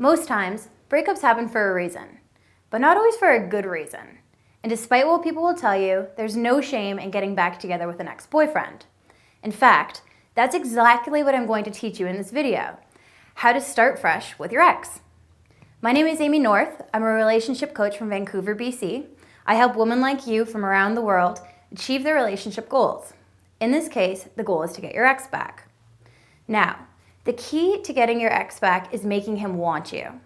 Most times, breakups happen for a reason, but not always for a good reason. And despite what people will tell you, there's no shame in getting back together with an ex-boyfriend. In fact, that's exactly what I'm going to teach you in this video: how to start fresh with your ex. My name is Amy North. I'm a relationship coach from Vancouver, BC. I help women like you from around the world achieve their relationship goals. In this case, the goal is to get your ex back. Now, the key to getting your ex back is making him want you.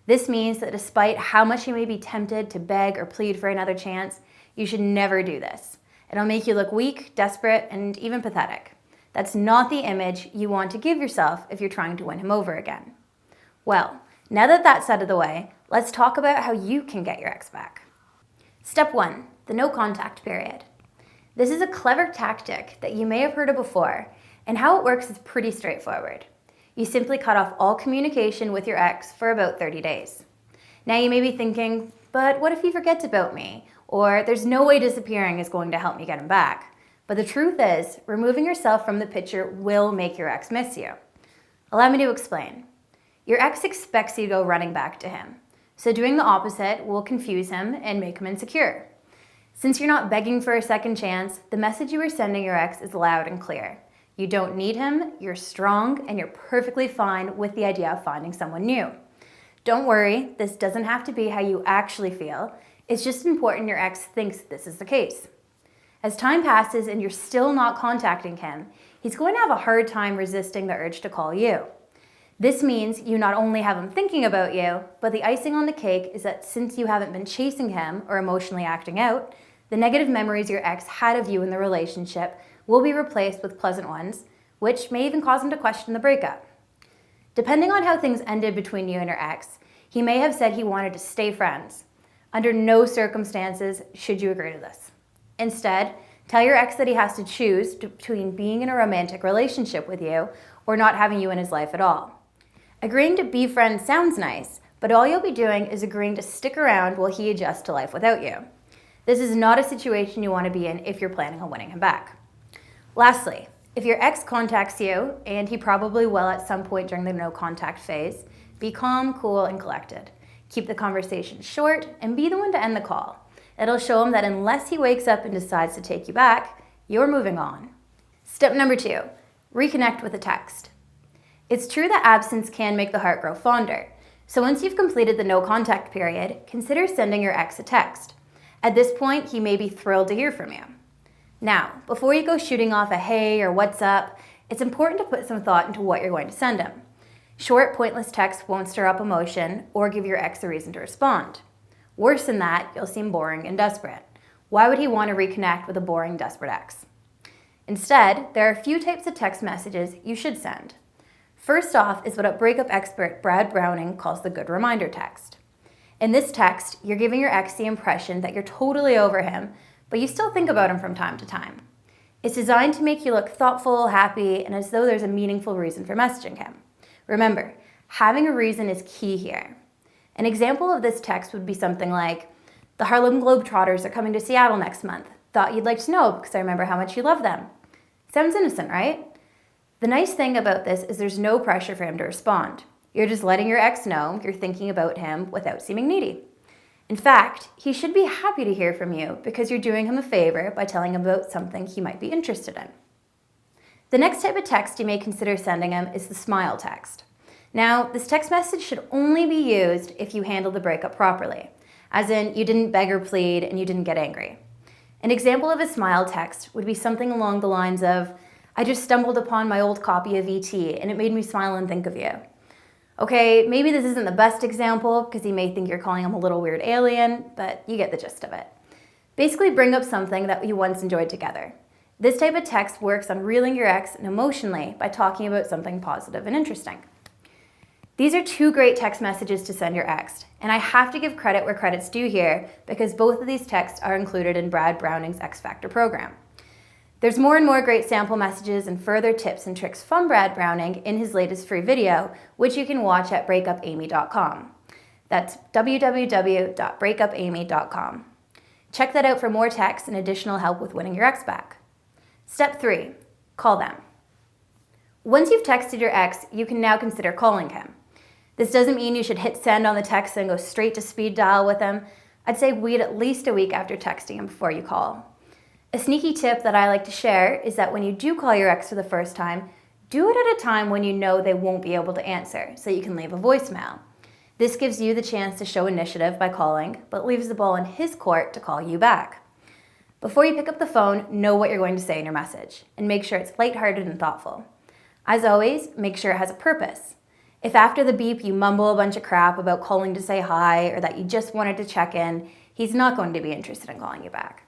This means that despite how much you may be tempted to beg or plead for another chance, you should never do this. It'll make you look weak, desperate, and even pathetic. That's not the image you want to give yourself if you're trying to win him over again. Well, now that that's out of the way, let's talk about how you can get your ex back. Step 1, the no contact period. This is a clever tactic that you may have heard of before, and how it works is pretty straightforward. You simply cut off all communication with your ex for about 30 days. Now you may be thinking, but what if he forgets about me? Or there's no way disappearing is going to help me get him back. But the truth is, removing yourself from the picture will make your ex miss you. Allow me to explain. Your ex expects you to go running back to him. So doing the opposite will confuse him and make him insecure. Since you're not begging for a second chance, the message you are sending your ex is loud and clear. You don't need him, you're strong, and you're perfectly fine with the idea of finding someone new. Don't worry, this doesn't have to be how you actually feel. It's just important your ex thinks this is the case. As time passes and you're still not contacting him, he's going to have a hard time resisting the urge to call you. This means you not only have him thinking about you, but the icing on the cake is that since you haven't been chasing him or emotionally acting out, the negative memories your ex had of you in the relationship will be replaced with pleasant ones, which may even cause him to question the breakup. Depending on how things ended between you and your ex, he may have said he wanted to stay friends. Under no circumstances should you agree to this. Instead, tell your ex that he has to choose between being in a romantic relationship with you or not having you in his life at all. Agreeing to be friends sounds nice, but all you'll be doing is agreeing to stick around while he adjusts to life without you. This is not a situation you want to be in if you're planning on winning him back. Lastly, if your ex contacts you, and he probably will at some point during the no contact phase, be calm, cool, and collected. Keep the conversation short and be the one to end the call. It'll show him that unless he wakes up and decides to take you back, you're moving on. Step number 2, reconnect with a text. It's true that absence can make the heart grow fonder. So once you've completed the no contact period, consider sending your ex a text. At this point, he may be thrilled to hear from you. Now, before you go shooting off a hey or what's up, it's important to put some thought into what you're going to send him. Short, pointless texts won't stir up emotion or give your ex a reason to respond. Worse than that, you'll seem boring and desperate. Why would he want to reconnect with a boring, desperate ex? Instead, there are a few types of text messages you should send. First off is what a breakup expert Brad Browning calls the good reminder text. In this text, you're giving your ex the impression that you're totally over him, but you still think about him from time to time. It's designed to make you look thoughtful, happy, and as though there's a meaningful reason for messaging him. Remember, having a reason is key here. An example of this text would be something like, "The Harlem Globetrotters are coming to Seattle next month. Thought you'd like to know because I remember how much you love them." Sounds innocent, right? The nice thing about this is there's no pressure for him to respond. You're just letting your ex know you're thinking about him without seeming needy. In fact, he should be happy to hear from you because you're doing him a favor by telling him about something he might be interested in. The next type of text you may consider sending him is the smile text. Now, this text message should only be used if you handle the breakup properly, as in you didn't beg or plead and you didn't get angry. An example of a smile text would be something along the lines of, "I just stumbled upon my old copy of E.T. and it made me smile and think of you." Okay, maybe this isn't the best example because he may think you're calling him a little weird alien, but you get the gist of it. Basically bring up something that you once enjoyed together. This type of text works on reeling your ex in emotionally by talking about something positive and interesting. These are 2 great text messages to send your ex, and I have to give credit where credit's due here because both of these texts are included in Brad Browning's X Factor program. There's more and more great sample messages and further tips and tricks from Brad Browning in his latest free video, which you can watch at breakupamy.com. That's www.breakupamy.com. Check that out for more texts and additional help with winning your ex back. Step 3, call them. Once you've texted your ex, you can now consider calling him. This doesn't mean you should hit send on the text and go straight to speed dial with him. I'd say wait at least a week after texting him before you call. A sneaky tip that I like to share is that when you do call your ex for the first time, do it at a time when you know they won't be able to answer, so you can leave a voicemail. This gives you the chance to show initiative by calling, but leaves the ball in his court to call you back. Before you pick up the phone, know what you're going to say in your message, and make sure it's lighthearted and thoughtful. As always, make sure it has a purpose. If after the beep you mumble a bunch of crap about calling to say hi or that you just wanted to check in, he's not going to be interested in calling you back.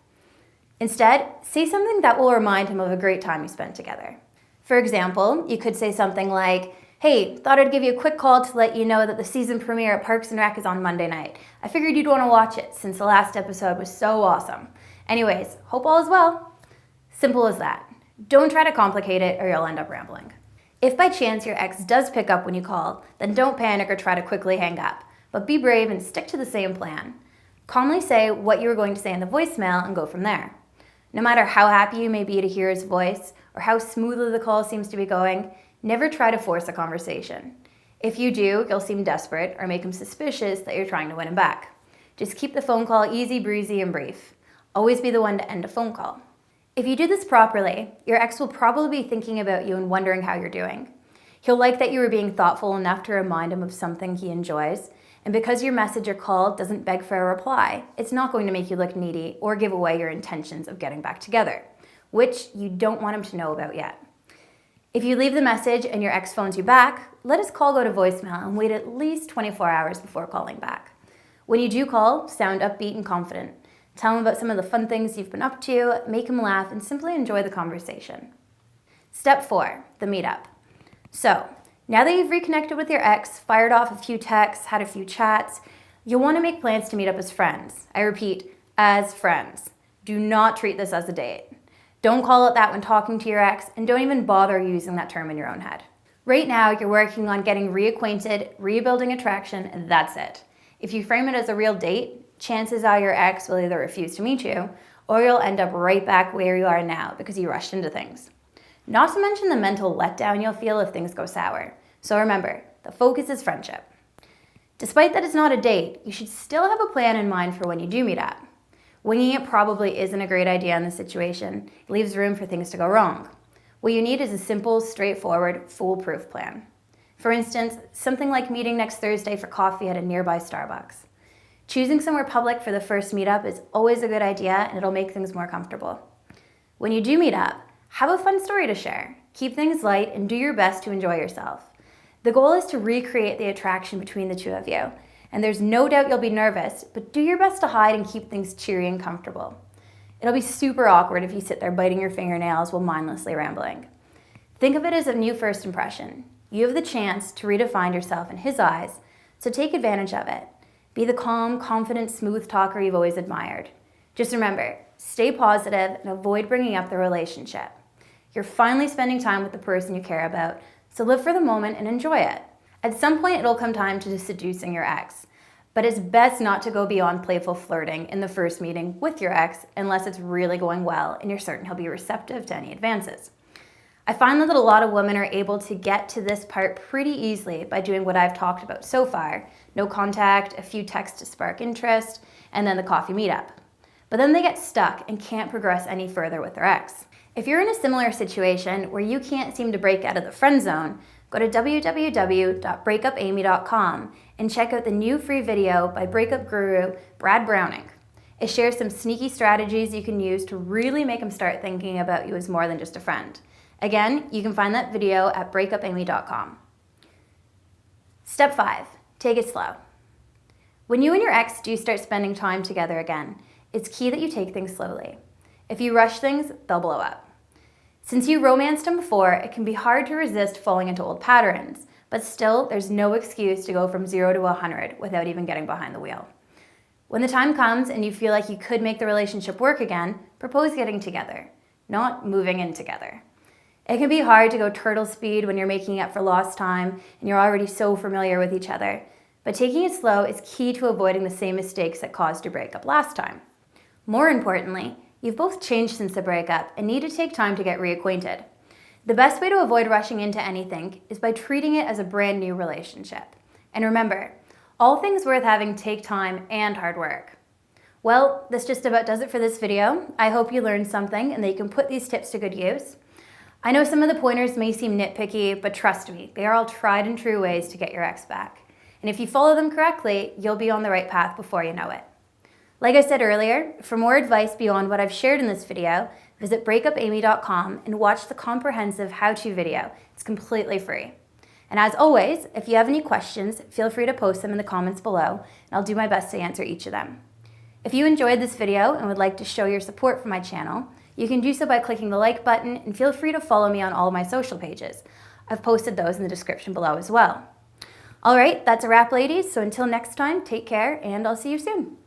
Instead, say something that will remind him of a great time you spent together. For example, you could say something like, "Hey, thought I'd give you a quick call to let you know that the season premiere at Parks and Rec is on Monday night. I figured you'd want to watch it since the last episode was so awesome. Anyways, hope all is well." Simple as that. Don't try to complicate it or you'll end up rambling. If by chance your ex does pick up when you call, then don't panic or try to quickly hang up, but be brave and stick to the same plan. Calmly say what you were going to say in the voicemail and go from there. No matter how happy you may be to hear his voice or how smoothly the call seems to be going, never try to force a conversation. If you do, you'll seem desperate or make him suspicious that you're trying to win him back. Just keep the phone call easy, breezy, and brief. Always be the one to end a phone call. If you do this properly, your ex will probably be thinking about you and wondering how you're doing. He'll like that you were being thoughtful enough to remind him of something he enjoys, and because your message or call doesn't beg for a reply, it's not going to make you look needy or give away your intentions of getting back together, which you don't want him to know about yet. If you leave the message and your ex phones you back, let his call go to voicemail and wait at least 24 hours before calling back. When you do call, sound upbeat and confident. Tell him about some of the fun things you've been up to, make him laugh, and simply enjoy the conversation. Step 4, the meetup. So, now that you've reconnected with your ex, fired off a few texts, had a few chats, you'll want to make plans to meet up as friends. I repeat, as friends. Do not treat this as a date. Don't call it that when talking to your ex, and don't even bother using that term in your own head. Right now, you're working on getting reacquainted, rebuilding attraction, and that's it. If you frame it as a real date, chances are your ex will either refuse to meet you, or you'll end up right back where you are now because you rushed into things. Not to mention the mental letdown you'll feel if things go sour. So remember, the focus is friendship. Despite that it's not a date, you should still have a plan in mind for when you do meet up. Winging it probably isn't a great idea in this situation. It leaves room for things to go wrong. What you need is a simple, straightforward, foolproof plan. For instance, something like meeting next Thursday for coffee at a nearby Starbucks. Choosing somewhere public for the first meetup is always a good idea and it'll make things more comfortable. When you do meet up, have a fun story to share. Keep things light and do your best to enjoy yourself. The goal is to recreate the attraction between the two of you, and there's no doubt you'll be nervous, but do your best to hide and keep things cheery and comfortable. It'll be super awkward if you sit there biting your fingernails while mindlessly rambling. Think of it as a new first impression. You have the chance to redefine yourself in his eyes, so take advantage of it. Be the calm, confident, smooth talker you've always admired. Just remember, stay positive and avoid bringing up the relationship. You're finally spending time with the person you care about, so live for the moment and enjoy it. At some point, it'll come time to seducing your ex, but it's best not to go beyond playful flirting in the first meeting with your ex unless it's really going well and you're certain he'll be receptive to any advances. I find that a lot of women are able to get to this part pretty easily by doing what I've talked about so far: no contact, a few texts to spark interest, and then the coffee meetup. But then they get stuck and can't progress any further with their ex. If you're in a similar situation where you can't seem to break out of the friend zone, go to www.breakupamy.com and check out the new free video by breakup guru Brad Browning. It shares some sneaky strategies you can use to really make him start thinking about you as more than just a friend. Again, you can find that video at breakupamy.com. Step 5, take it slow. When you and your ex do start spending time together again, it's key that you take things slowly. If you rush things, they'll blow up. Since you romanced him before, it can be hard to resist falling into old patterns, but still, there's no excuse to go from 0 to 100 without even getting behind the wheel. When the time comes and you feel like you could make the relationship work again, propose getting together, not moving in together. It can be hard to go turtle speed when you're making up for lost time and you're already so familiar with each other, but taking it slow is key to avoiding the same mistakes that caused your breakup last time. More importantly, you've both changed since the breakup and need to take time to get reacquainted. The best way to avoid rushing into anything is by treating it as a brand new relationship. And remember, all things worth having take time and hard work. Well, this just about does it for this video. I hope you learned something and that you can put these tips to good use. I know some of the pointers may seem nitpicky, but trust me, they are all tried and true ways to get your ex back. And if you follow them correctly, you'll be on the right path before you know it. Like I said earlier, for more advice beyond what I've shared in this video, visit breakupamy.com and watch the comprehensive how-to video. It's completely free. And as always, if you have any questions, feel free to post them in the comments below, and I'll do my best to answer each of them. If you enjoyed this video and would like to show your support for my channel, you can do so by clicking the like button, and feel free to follow me on all of my social pages. I've posted those in the description below as well. All right, that's a wrap, ladies. So until next time, take care, and I'll see you soon.